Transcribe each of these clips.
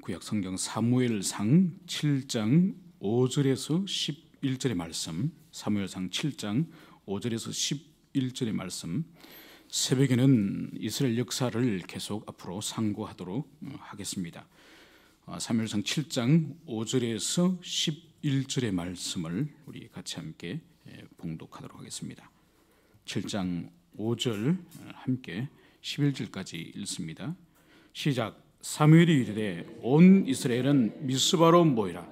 구약 성경 사무엘상 7장 5절에서 11절의 말씀, 사무엘상 7장 5절에서 11절의 말씀, 새벽에는 이스라엘 역사를 계속 앞으로 상고하도록 하겠습니다. 사무엘상 7장 5절에서 11절의 말씀을 우리 같이 함께 봉독하도록 하겠습니다. 7장 5절 함께 11절까지 읽습니다. 시작. 사무엘이 이르되 온 이스라엘은 미스바로 모이라.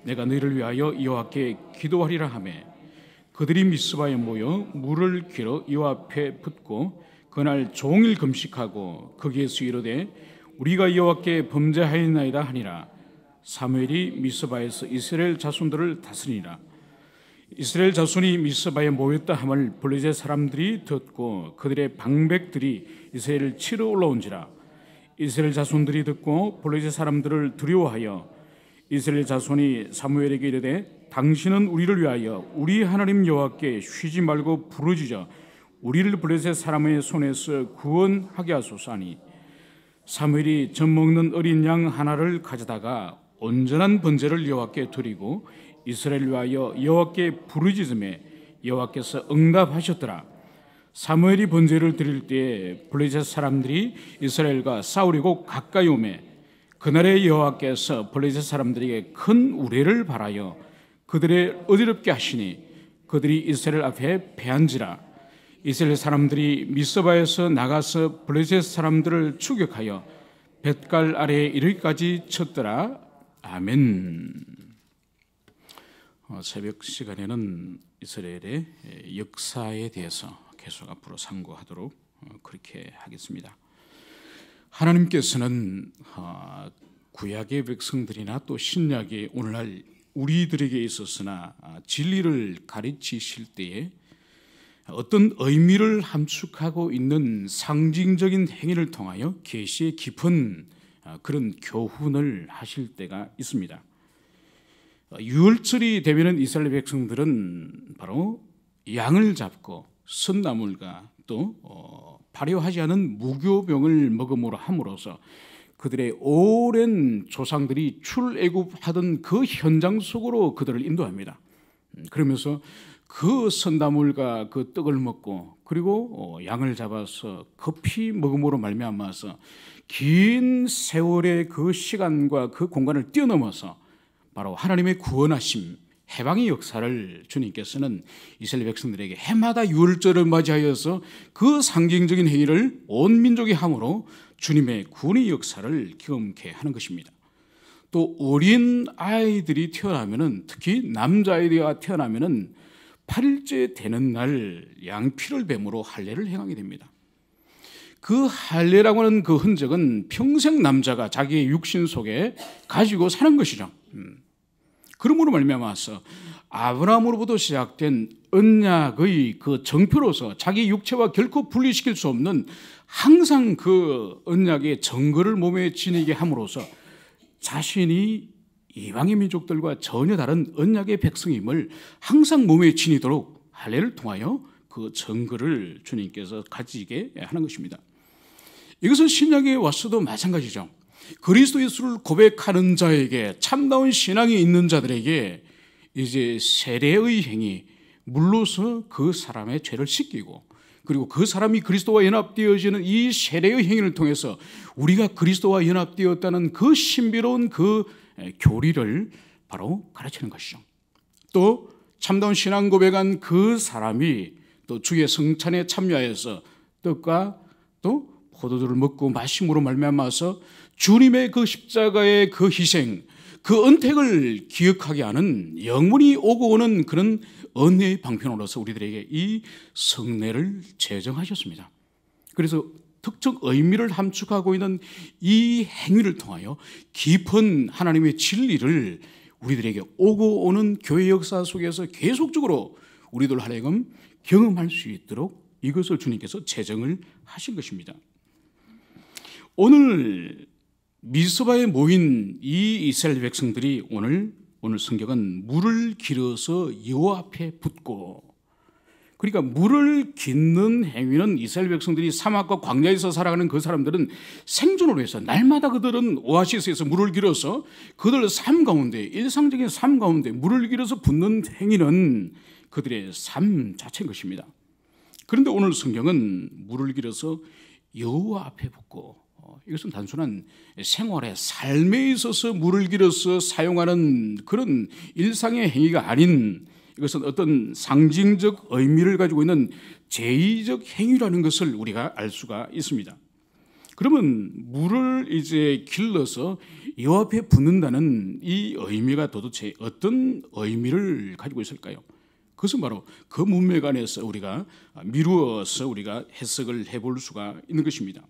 내가 너희를 위하여 여호와께 기도하리라 하매 그들이 미스바에 모여 물을 길어 여호와 앞에 붓고 그날 종일 금식하고 거기에서 이르되 우리가 여호와께 범죄하였나이다 하니라. 사무엘이 미스바에서 이스라엘 자손들을 다스리니라. 이스라엘 자손이 미스바에 모였다 함을 블레셋 사람들이 듣고 그들의 방백들이 이스라엘을 치러 올라온지라. 이스라엘 자손들이 듣고 블레셋 사람들을 두려워하여 이스라엘 자손이 사무엘에게 이르되 당신은 우리를 위하여 우리 하나님 여호와께 쉬지 말고 부르짖어 우리를 블레셋 사람의 손에서 구원하게 하소서 하니 사무엘이 젖 먹는 어린 양 하나를 가져다가 온전한 번제를 여호와께 드리고 이스라엘을 위하여 여호와께 부르짖음에 여호와께서 응답하셨더라. 사무엘이 번제를 드릴 때에 블레셋 사람들이 이스라엘과 싸우려고 가까이 오매 그날에 여호와께서 블레셋 사람들에게 큰 우레를 발하여 그들을 어지럽게 하시니 그들이 이스라엘 앞에 패한지라. 이스라엘 사람들이 미스바에서 나가서 블레셋 사람들을 추격하여 벳갈 아래에 이르기까지 쳤더라. 아멘. 새벽 시간에는 이스라엘의 역사에 대해서 계속 앞으로 상고하도록 그렇게 하겠습니다. 하나님께서는 구약의 백성들이나 또 신약의 오늘날 우리들에게 있어서나 진리를 가르치실 때에 어떤 의미를 함축하고 있는 상징적인 행위를 통하여 계시의 깊은 그런 교훈을 하실 때가 있습니다. 유월절이 되면은 이스라엘 백성들은 바로 양을 잡고 선나물과 또 발효하지 않은 무교병을 먹음으로 함으로써 그들의 오랜 조상들이 출애굽하던 그 현장 속으로 그들을 인도합니다. 그러면서 그 선나물과 그 떡을 먹고 그리고 양을 잡아서 급히 먹음으로 말미암아서 긴 세월의 그 시간과 그 공간을 뛰어넘어서 바로 하나님의 구원하심, 해방의 역사를 주님께서는 이스라엘 백성들에게 해마다 유월절을 맞이하여서 그 상징적인 행위를 온 민족이 함으로 주님의 구원의 역사를 경험케 하는 것입니다. 또 어린 아이들이 태어나면은 특히 남자아이들이 태어나면은 8일째 되는 날 양피를 뱀으로 할례를 행하게 됩니다. 그 할례라고 하는 그 흔적은 평생 남자가 자기의 육신 속에 가지고 사는 것이죠. 그러므로 말미암아서 아브라함으로부터 시작된 언약의 그 정표로서 자기 육체와 결코 분리시킬 수 없는 항상 그 언약의 증거를 몸에 지니게 함으로써 자신이 이방의 민족들과 전혀 다른 언약의 백성임을 항상 몸에 지니도록 할례를 통하여 그 증거를 주님께서 가지게 하는 것입니다. 이것은 신약에 와서도 마찬가지죠. 그리스도 예수를 고백하는 자에게 참다운 신앙이 있는 자들에게 이제 세례의 행위, 물로서 그 사람의 죄를 씻기고 그리고 그 사람이 그리스도와 연합되어지는 이 세례의 행위를 통해서 우리가 그리스도와 연합되었다는 그 신비로운 그 교리를 바로 가르치는 것이죠. 또 참다운 신앙 고백한 그 사람이 또 주의 성찬에 참여하여서 떡과 또 포도주를 먹고 마심으로 말미암아서 주님의 그 십자가의 그 희생, 그 은택을 기억하게 하는 영원히 오고 오는 그런 은혜의 방편으로서 우리들에게 이 성례를 제정하셨습니다. 그래서 특정 의미를 함축하고 있는 이 행위를 통하여 깊은 하나님의 진리를 우리들에게 오고 오는 교회 역사 속에서 계속적으로 우리들 하여금 경험할 수 있도록 이것을 주님께서 제정을 하신 것입니다. 오늘 미스바에 모인 이 이스라엘 백성들이 오늘 성경은 물을 길어서 여호와 앞에 붓고 그러니까 물을 깃는 행위는 이스라엘 백성들이 사막과 광야에서 살아가는 그 사람들은 생존을 위해서 날마다 그들은 오아시스에서 물을 길어서 그들 삶 가운데, 일상적인 삶 가운데 물을 길어서 붓는 행위는 그들의 삶 자체인 것입니다. 그런데 오늘 성경은 물을 길어서 여호와 앞에 붓고, 이것은 단순한 생활의 삶에 있어서 물을 길어서 사용하는 그런 일상의 행위가 아닌, 이것은 어떤 상징적 의미를 가지고 있는 제의적 행위라는 것을 우리가 알 수가 있습니다. 그러면 물을 이제 길러서 여호와 앞에 붓는다는 이 의미가 도대체 어떤 의미를 가지고 있을까요? 그것은 바로 그 문맥 안에서 우리가 미루어서 우리가 해석을 해볼 수가 있는 것입니다.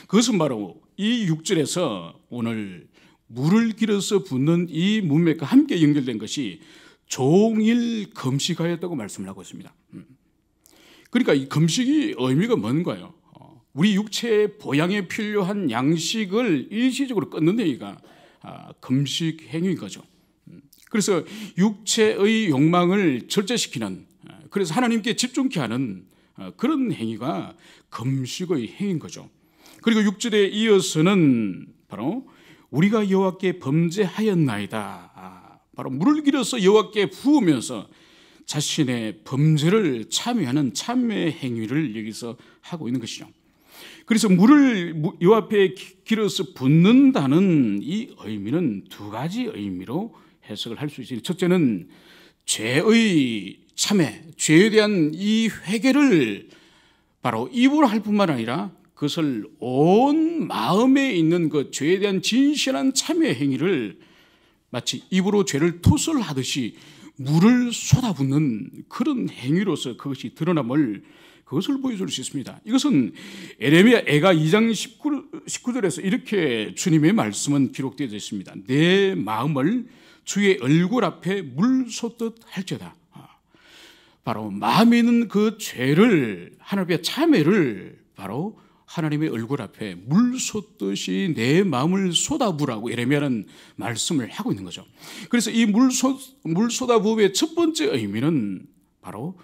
그것은 바로 이 6절에서 오늘 물을 길어서 붓는 이 문맥과 함께 연결된 것이 종일 금식하였다고 말씀을 하고 있습니다. 그러니까 이 금식이 의미가 뭔가요? 우리 육체의 보양에 필요한 양식을 일시적으로 끊는 행위가 금식 행위인 거죠. 그래서 육체의 욕망을 절제시키는, 그래서 하나님께 집중케 하는 그런 행위가 금식의 행위인 거죠. 그리고 6절에 이어서는 바로 우리가 여호와께 범죄하였나이다, 바로 물을 길어서 여호와께 부으면서 자신의 범죄를 참회하는 참회 행위를 여기서 하고 있는 것이죠. 그래서 물을 여호와 앞에 길어서 붓는다는 이 의미는 두 가지 의미로 해석을 할 수 있습니다. 첫째는 죄의 참회, 죄에 대한 이 회개를 바로 입으로 할 뿐만 아니라 그것을 온 마음에 있는 그 죄에 대한 진실한 참회 행위를 마치 입으로 죄를 토설하듯이 물을 쏟아붓는 그런 행위로서 그것이 드러남을, 그것을 보여줄 수 있습니다. 이것은 에레미야 애가 2장 19절에서 이렇게 주님의 말씀은 기록되어 있습니다. 내 마음을 주의 얼굴 앞에 물 쏟듯 할지어다. 바로 마음에 있는 그 죄를, 하나님의 참회를 바로 하나님의 얼굴 앞에 물 쏟듯이 내 마음을 쏟아부으라고 에레미야는 말씀을 하고 있는 거죠. 그래서 이 물 쏟아부음의 첫 번째 의미는 바로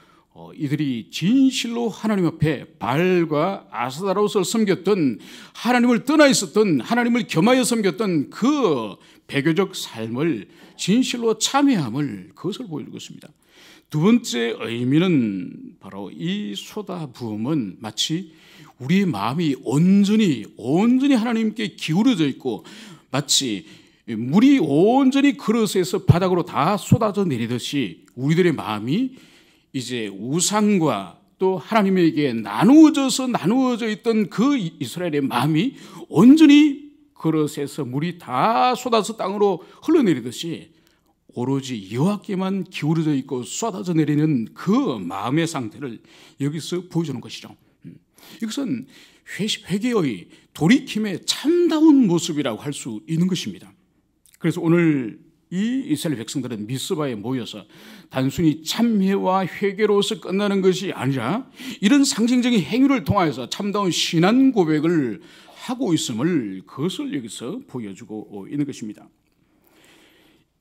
이들이 진실로 하나님 앞에 바알과 아스타롯을 섬겼던, 하나님을 떠나 있었던, 하나님을 겸하여 섬겼던 그 배교적 삶을 진실로 참회함을, 그것을 보여주고 있습니다. 두 번째 의미는 바로 이 쏟아부음은 마치 우리의 마음이 온전히 하나님께 기울어져 있고, 마치 물이 온전히 그릇에서 바닥으로 다 쏟아져 내리듯이 우리들의 마음이 이제 우상과 또 하나님에게 나누어져 있던 그 이스라엘의 마음이 온전히 그릇에서 물이 다 쏟아서 땅으로 흘러내리듯이 오로지 여호와께만 기울어져 있고 쏟아져 내리는 그 마음의 상태를 여기서 보여주는 것이죠. 이것은 회개의 돌이킴의 참다운 모습이라고 할 수 있는 것입니다. 그래서 오늘 이 이스라엘 백성들은 미스바에 모여서 단순히 참회와 회개로서 끝나는 것이 아니라 이런 상징적인 행위를 통하여서 참다운 신앙 고백을 하고 있음을, 그것을 여기서 보여주고 있는 것입니다.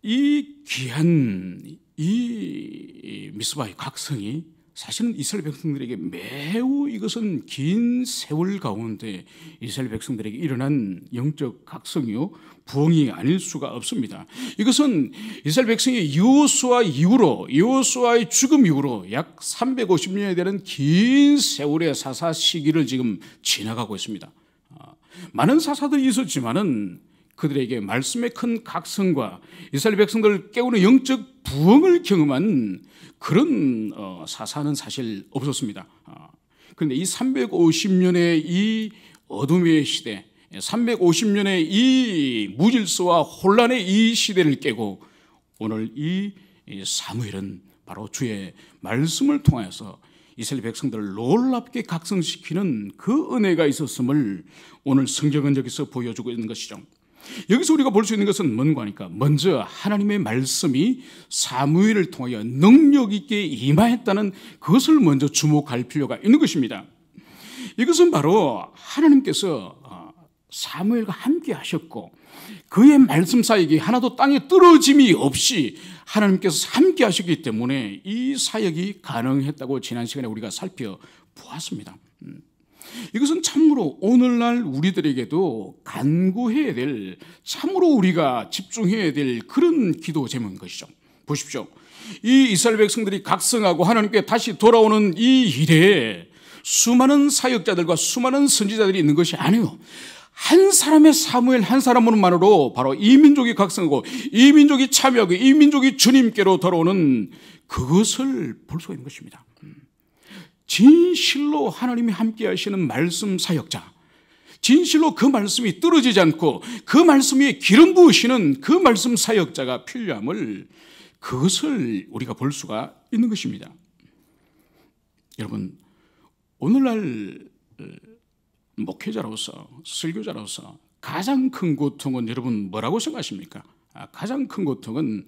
이 귀한 이 미스바의 각성이 사실은 이스라엘 백성들에게 매우, 이것은 긴 세월 가운데 이스라엘 백성들에게 일어난 영적 각성이요 부흥이 아닐 수가 없습니다. 이것은 이스라엘 백성이 여호수아의 죽음 이후로 약 350년에 되는 긴 세월의 사사 시기를 지금 지나가고 있습니다. 많은 사사들이 있었지만은 그들에게 말씀의 큰 각성과 이스라엘 백성들을 깨우는 영적 부흥을 경험한 그런 사사는 사실 없었습니다. 그런데 이 350년의 이 어둠의 시대, 350년의 이 무질서와 혼란의 이 시대를 깨고 오늘 이 사무엘은 바로 주의 말씀을 통해서 이스라엘 백성들을 놀랍게 각성시키는 그 은혜가 있었음을 오늘 성경은 여기서 보여주고 있는 것이죠. 여기서 우리가 볼 수 있는 것은 뭔가 하니까, 먼저 하나님의 말씀이 사무엘을 통하여 능력 있게 임하였다는 그것을 먼저 주목할 필요가 있는 것입니다. 이것은 바로 하나님께서 사무엘과 함께 하셨고 그의 말씀 사역이 하나도 땅에 떨어짐이 없이 하나님께서 함께 하셨기 때문에 이 사역이 가능했다고 지난 시간에 우리가 살펴보았습니다. 이것은 참으로 오늘날 우리들에게도 간구해야 될, 참으로 우리가 집중해야 될 그런 기도 제목인 것이죠. 보십시오. 이 이스라엘 백성들이 각성하고 하나님께 다시 돌아오는 이 일에 수많은 사역자들과 수많은 선지자들이 있는 것이 아니에요. 한 사람의 사무엘 한 사람으로만으로 바로 이 민족이 각성하고 이 민족이 참여하고 이 민족이 주님께로 돌아오는 그것을 볼 수가 있는 것입니다. 진실로 하나님이 함께 하시는 말씀 사역자, 진실로 그 말씀이 떨어지지 않고 그 말씀 위에 기름 부으시는 그 말씀 사역자가 필요함을, 그것을 우리가 볼 수가 있는 것입니다. 여러분, 오늘날 목회자로서, 설교자로서 가장 큰 고통은 여러분 뭐라고 생각하십니까? 가장 큰 고통은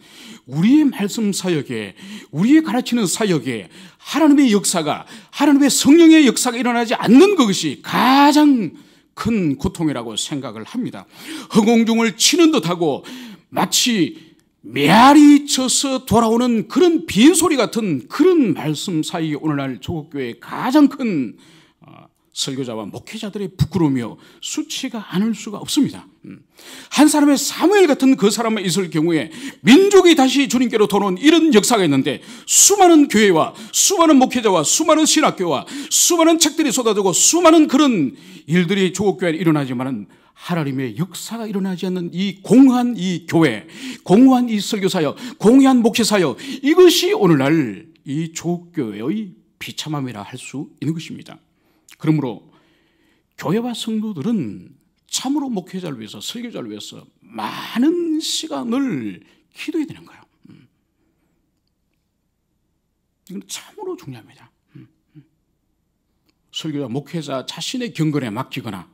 우리의 말씀 사역에, 우리의 가르치는 사역에 하나님의 역사가, 하나님의 성령의 역사가 일어나지 않는 것이 가장 큰 고통이라고 생각을 합니다. 허공중을 치는 듯하고 마치 메아리 쳐서 돌아오는 그런 빈소리 같은 그런 말씀 사역이 오늘날 조국교회의 가장 큰 설교자와 목회자들의 부끄러우며 수치가 않을 수가 없습니다. 한 사람의 사무엘 같은 그 사람만 있을 경우에 민족이 다시 주님께로 돌아오는 이런 역사가 있는데, 수많은 교회와 수많은 목회자와 수많은 신학교와 수많은 책들이 쏟아지고 수많은 그런 일들이 조국교회에 일어나지만 하나님의 역사가 일어나지 않는 이 공허한 이 교회, 공허한 이 설교사역, 공허한 목회사역, 이것이 오늘날 이 조국교회의 비참함이라 할 수 있는 것입니다. 그러므로 교회와 성도들은 참으로 목회자를 위해서, 설교자를 위해서 많은 시간을 기도해야 되는 거예요. 이건 참으로 중요합니다. 설교자, 목회자 자신의 경건에 맡기거나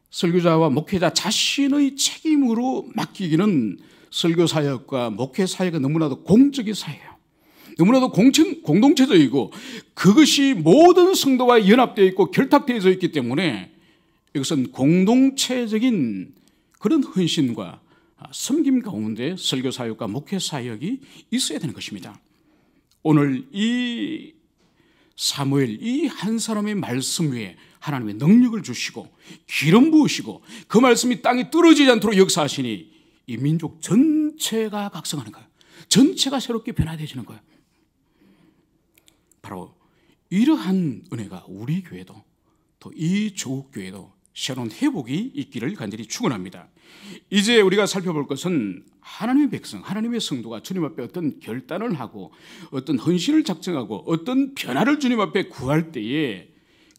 설교자와 목회자 자신의 책임으로 맡기기는 설교 사역과 목회 사역은 너무나도 공적인 사역이에요. 너무나도 공동체적이고 그것이 모든 성도와 연합되어 있고 결탁되어 있기 때문에 이것은 공동체적인 그런 헌신과 섬김 가운데 설교 사역과 목회 사역이 있어야 되는 것입니다. 오늘 이 사무엘, 이 한 사람의 말씀 위에 하나님의 능력을 주시고 기름 부으시고 그 말씀이 땅에 떨어지지 않도록 역사하시니 이 민족 전체가 각성하는 거예요. 전체가 새롭게 변화되어지는 거예요. 바로 이러한 은혜가 우리 교회도, 또 이 조국교회도 새로운 회복이 있기를 간절히 축원합니다. 이제 우리가 살펴볼 것은 하나님의 백성, 하나님의 성도가 주님 앞에 어떤 결단을 하고 어떤 헌신을 작정하고 어떤 변화를 주님 앞에 구할 때에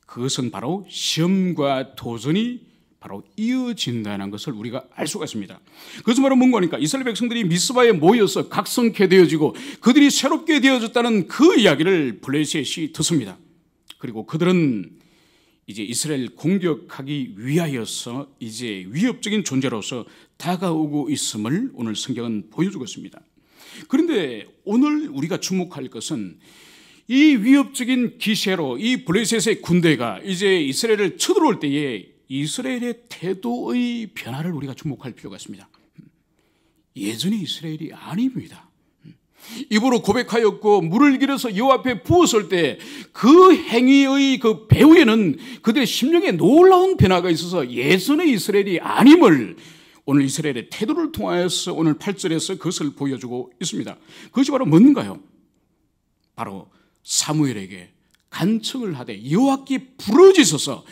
그것은 바로 시험과 도전이 바로 이어진다는 것을 우리가 알 수가 있습니다. 그것은 바로 뭔가 하니까 이스라엘 백성들이 미스바에 모여서 각성케 되어지고 그들이 새롭게 되어졌다는 그 이야기를 블레셋이 듣습니다. 그리고 그들은 이제 이스라엘 공격하기 위하여서 이제 위협적인 존재로서 다가오고 있음을 오늘 성경은 보여주고 있습니다. 그런데 오늘 우리가 주목할 것은 이 위협적인 기세로 이 블레셋의 군대가 이제 이스라엘을 쳐들어올 때에 이스라엘의 태도의 변화를 우리가 주목할 필요가 있습니다. 예전의 이스라엘이 아닙니다. 입으로 고백하였고 물을 길어서 여호와 앞에 부었을 때 그 행위의 그 배후에는 그들의 심령에 놀라운 변화가 있어서 예전의 이스라엘이 아님을 오늘 이스라엘의 태도를 통하여서 오늘 8절에서 그것을 보여주고 있습니다. 그것이 바로 뭔가요? 바로 사무엘에게 간청을 하되 여호와께 부르짖어서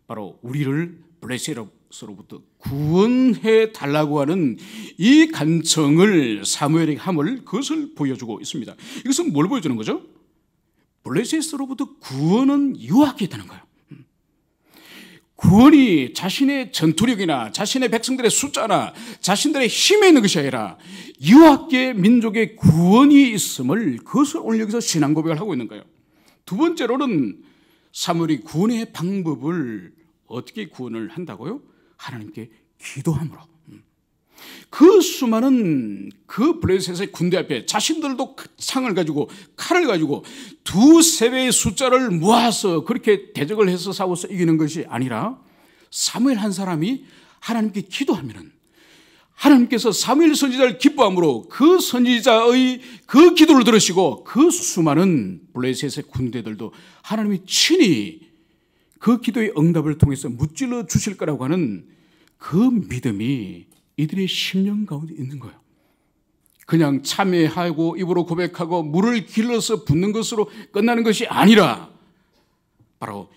바로 우리를 블레셋으로부터 구원해 달라고 하는 이 간청을 사무엘에게 함을, 그것을 보여주고 있습니다. 이것은 뭘 보여주는 거죠? 블레셋으로부터 구원은 여호와께 있다는 거예요. 구원이 자신의 전투력이나 자신의 백성들의 숫자나 자신들의 힘에 있는 것이 아니라 여호와께 민족의 구원이 있음을, 그것을 오늘 여기서 신앙 고백을 하고 있는 거예요. 두 번째로는 사무엘이 구원의 방법을 어떻게 구원을 한다고요? 하나님께 기도함으로. 그 수많은 그 블레셋의 군대 앞에 자신들도 창을 가지고 칼을 가지고 두세 배의 숫자를 모아서 그렇게 대적을 해서 싸워서 이기는 것이 아니라 사무엘 한 사람이 하나님께 기도하면은 하나님께서 사무엘 선지자를 기뻐함으로 그 선지자의 그 기도를 들으시고 그 수많은 블레셋의 군대들도 하나님이 친히 그 기도의 응답을 통해서 무찔러 주실 거라고 하는 그 믿음이 이들의 심령 가운데 있는 거예요. 그냥 참회하고 입으로 고백하고 물을 길러서 붓는 것으로 끝나는 것이 아니라 바로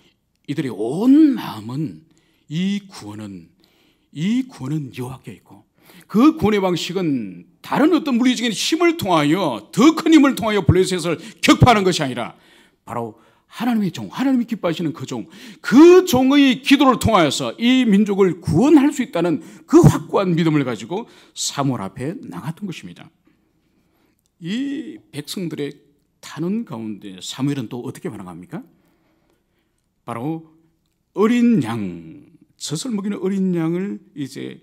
이들의 온 마음은 이 구원은 여호와께 있고 그 구원의 방식은 다른 어떤 물리적인 힘을 통하여 더 큰 힘을 통하여 블레셋을 격파하는 것이 아니라 바로 하나님의 종, 하나님이 기뻐하시는 그 종의 기도를 통하여서 이 민족을 구원할 수 있다는 그 확고한 믿음을 가지고 사무엘 앞에 나갔던 것입니다. 이 백성들의 탄원 가운데 사무엘은 또 어떻게 반응합니까? 바로 어린 양, 젖을 먹이는 어린 양을 이제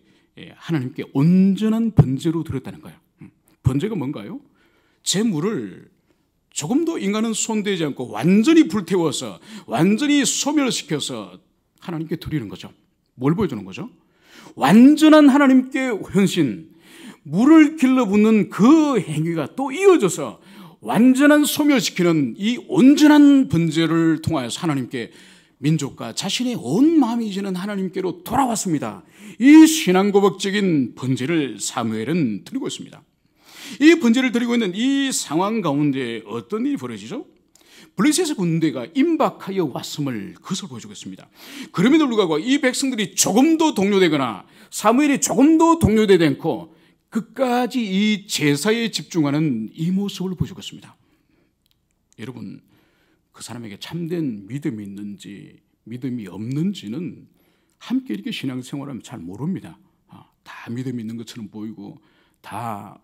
하나님께 온전한 번제로 드렸다는 거예요. 번제가 뭔가요? 제물을 조금도 인간은 손대지 않고 완전히 불태워서 완전히 소멸시켜서 하나님께 드리는 거죠. 뭘 보여주는 거죠? 완전한 하나님께 헌신, 물을 길러붓는 그 행위가 또 이어져서 완전한 소멸시키는 이 온전한 번제를 통하여서 하나님께 민족과 자신의 온 마음이 이제는 하나님께로 돌아왔습니다. 이 신앙고백적인 번제를 사무엘은 드리고 있습니다. 이 번제를 드리고 있는 이 상황 가운데 어떤 일이 벌어지죠? 블레셋의 군대가 임박하여 왔음을 그것을 보여주겠습니다. 그럼에도 불구하고 이 백성들이 조금도 동요되거나 사무엘이 조금도 동요되지 않고 끝까지 이 제사에 집중하는 이 모습을 보여주겠습니다. 여러분, 그 사람에게 참된 믿음이 있는지 믿음이 없는지는 함께 이렇게 신앙생활하면 잘 모릅니다. 다 믿음이 있는 것처럼 보이고 다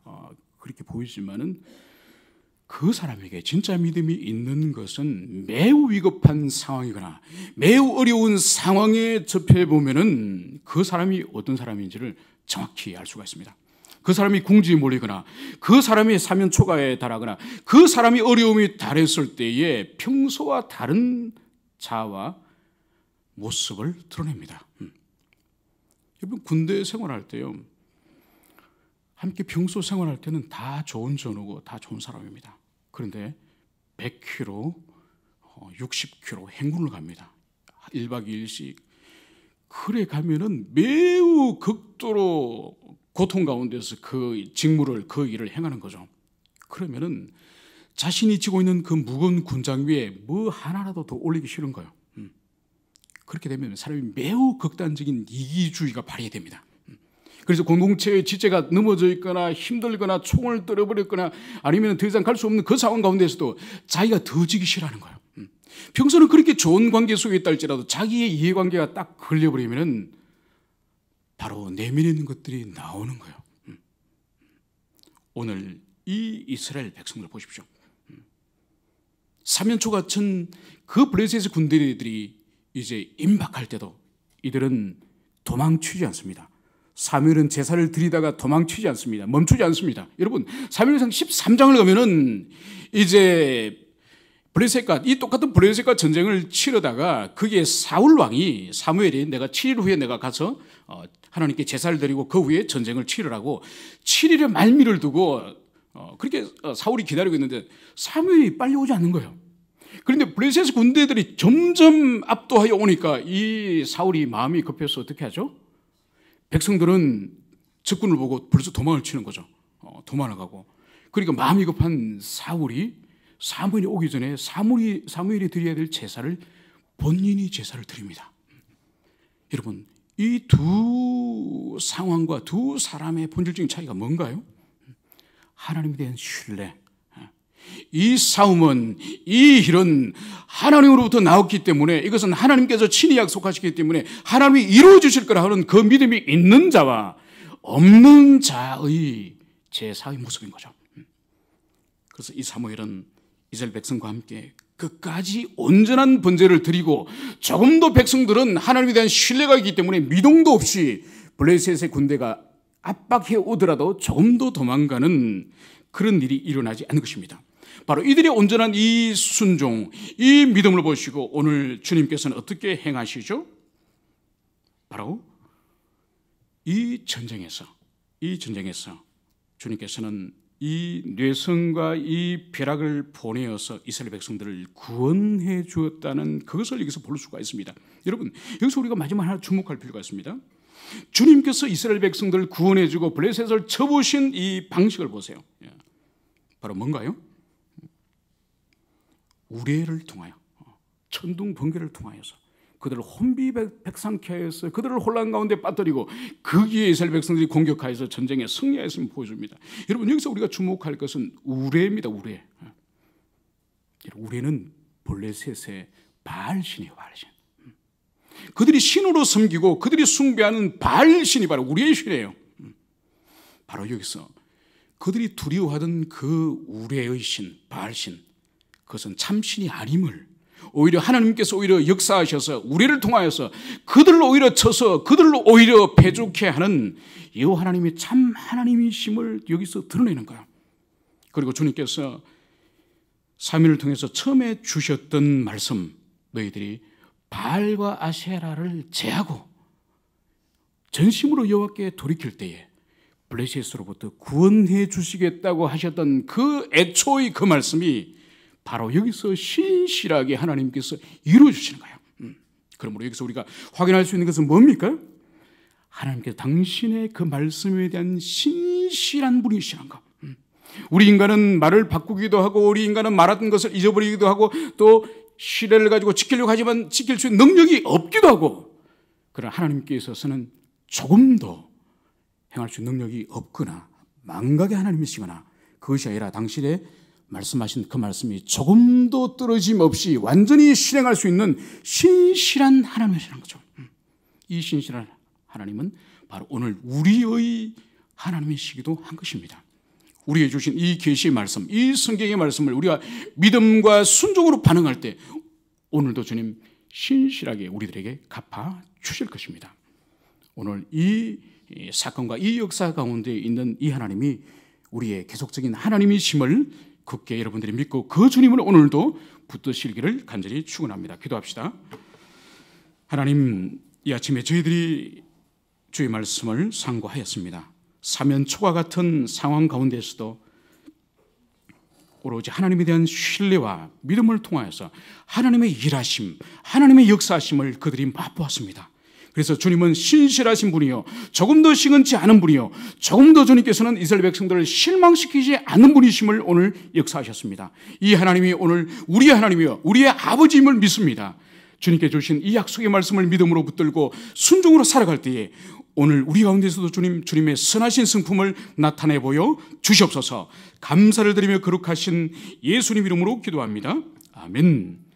그렇게 보이지만은 그 사람에게 진짜 믿음이 있는 것은 매우 위급한 상황이거나 매우 어려운 상황에 접해 보면은 그 사람이 어떤 사람인지를 정확히 알 수가 있습니다. 그 사람이 궁지에 몰리거나 그 사람이 사면 초가에 달하거나 그 사람이 어려움이 달했을 때에 평소와 다른 자아와 모습을 드러냅니다. 여러분, 군대 생활할 때요, 함께 평소 생활할 때는 다 좋은 전우고 다 좋은 사람입니다. 그런데 100km, 60km 행군을 갑니다. 1박 2일씩. 그래 가면은 매우 극도로 고통 가운데서 그 직무를, 그 일을 행하는 거죠. 그러면은 자신이 지고 있는 그 무거운 군장 위에 뭐 하나라도 더 올리기 싫은 거예요. 그렇게 되면 사람이 매우 극단적인 이기주의가 발휘됩니다. 그래서 공동체의 지체가 넘어져 있거나 힘들거나 총을 떨어버렸거나 아니면 더 이상 갈 수 없는 그 상황 가운데서도 자기가 더 지기 싫어하는 거예요. 평소는 그렇게 좋은 관계 속에 있다 할지라도 자기의 이해관계가 딱 걸려버리면 바로 내면에 있는 것들이 나오는 거예요. 오늘 이 이스라엘 백성들 보십시오. 사면초 같은 그 블레셋의 군대들이 이제 임박할 때도 이들은 도망치지 않습니다. 사무엘은 제사를 드리다가 도망치지 않습니다. 멈추지 않습니다. 여러분, 사무엘상 13장을 가면은 이제 블레셋과 이 똑같은 블레셋과 전쟁을 치르다가 그게 사울 왕이 사무엘이 내가 7일 후에 내가 가서 하나님께 제사를 드리고 그 후에 전쟁을 치르라고 7일의 말미를 두고 그렇게 사울이 기다리고 있는데 사무엘이 빨리 오지 않는 거예요. 그런데 블레셋 군대들이 점점 압도하여 오니까 이 사울이 마음이 급해서 어떻게 하죠? 백성들은 적군을 보고 벌써 도망을 치는 거죠. 도망을 가고. 그러니까 마음이 급한 사무엘이 오기 전에 사무엘이 드려야 될 제사를 본인이 제사를 드립니다. 여러분, 이 두 상황과 두 사람의 본질적인 차이가 뭔가요? 하나님에 대한 신뢰. 이 싸움은, 이 일은 하나님으로부터 나왔기 때문에 이것은 하나님께서 친히 약속하시기 때문에 하나님이 이루어 주실 거라 하는 그 믿음이 있는 자와 없는 자의 제사의 모습인 거죠. 그래서 이 사무엘은 이스라엘 백성과 함께 끝까지 온전한 번제를 드리고 조금도 백성들은 하나님에 대한 신뢰가 있기 때문에 미동도 없이 블레셋의 군대가 압박해 오더라도 조금도 도망가는 그런 일이 일어나지 않는 것입니다. 바로 이들의 온전한 이 순종, 이 믿음을 보시고 오늘 주님께서는 어떻게 행하시죠? 바로 이 전쟁에서 주님께서는 이 뇌성과 이 벼락을 보내어서 이스라엘 백성들을 구원해 주었다는 그것을 여기서 볼 수가 있습니다. 여러분, 여기서 우리가 마지막 하나 주목할 필요가 있습니다. 주님께서 이스라엘 백성들을 구원해 주고 블레셋을 쳐보신 이 방식을 보세요. 바로 뭔가요? 우레를 통하여, 천둥 번개를 통하여서 그들을 혼비백상케 하여서 그들을 혼란 가운데 빠뜨리고 거기에 이스라엘 백성들이 공격하여서 전쟁에 승리하였음을 보여줍니다. 여러분, 여기서 우리가 주목할 것은 우레입니다. 우레는 블레셋의 바알신이에요. 바알신. 그들이 신으로 섬기고 그들이 숭배하는 바알신이 바로 우리의 신이에요. 바로 여기서 그들이 두려워하던 그 우레의 신, 바알신, 그것은 참신이 아님을 오히려 하나님께서 오히려 역사하셔서 우리를 통하여서 그들로 오히려 쳐서 그들로 오히려 패죽게 하는 여호와 하나님이 참 하나님이심을 여기서 드러내는 거야. 그리고 주님께서 사무엘을 통해서 처음에 주셨던 말씀, 너희들이 바알과 아세라를 제하고 전심으로 여호와께 돌이킬 때에 블레셋으로부터 구원해 주시겠다고 하셨던 그 애초의 그 말씀이 바로 여기서 신실하게 하나님께서 이루어 주시는 거예요. 그러므로 여기서 우리가 확인할 수 있는 것은 뭡니까? 하나님께서 당신의 그 말씀에 대한 신실한 분이시라는 것. 우리 인간은 말을 바꾸기도 하고 우리 인간은 말하던 것을 잊어버리기도 하고 또 신뢰를 가지고 지키려고 하지만 지킬 수 있는 능력이 없기도 하고, 그러나 하나님께 있어서는 조금 더 행할 수 있는 능력이 없거나 망각의 하나님이시거나 그것이 아니라 당신의 말씀하신 그 말씀이 조금도 떨어짐 없이 완전히 실행할 수 있는 신실한 하나님이시라는 거죠. 이 신실한 하나님은 바로 오늘 우리의 하나님이시기도 한 것입니다. 우리에게 주신 이 계시의 말씀, 이 성경의 말씀을 우리가 믿음과 순종으로 반응할 때 오늘도 주님 신실하게 우리들에게 갚아 주실 것입니다. 오늘 이 사건과 이 역사 가운데 있는 이 하나님이 우리의 계속적인 하나님이심을 굳게 여러분들이 믿고 그 주님을 오늘도 붙드시기를 간절히 축원합니다. 기도합시다. 하나님, 이 아침에 저희들이 주의 말씀을 상고하였습니다. 사면초가 같은 상황 가운데서도 오로지 하나님에 대한 신뢰와 믿음을 통하여서 하나님의 일하심, 하나님의 역사하심을 그들이 맛보았습니다. 그래서 주님은 신실하신 분이요, 조금도 시건치 않은 분이요, 조금도 주님께서는 이스라엘 백성들을 실망시키지 않는 분이심을 오늘 역사하셨습니다. 이 하나님이 오늘 우리의 하나님이요 우리의 아버지임을 믿습니다. 주님께 주신 이 약속의 말씀을 믿음으로 붙들고 순종으로 살아갈 때에 오늘 우리 가운데서도 주님의 선하신 성품을 나타내 보여 주시옵소서. 감사를 드리며 거룩하신 예수님 이름으로 기도합니다. 아멘.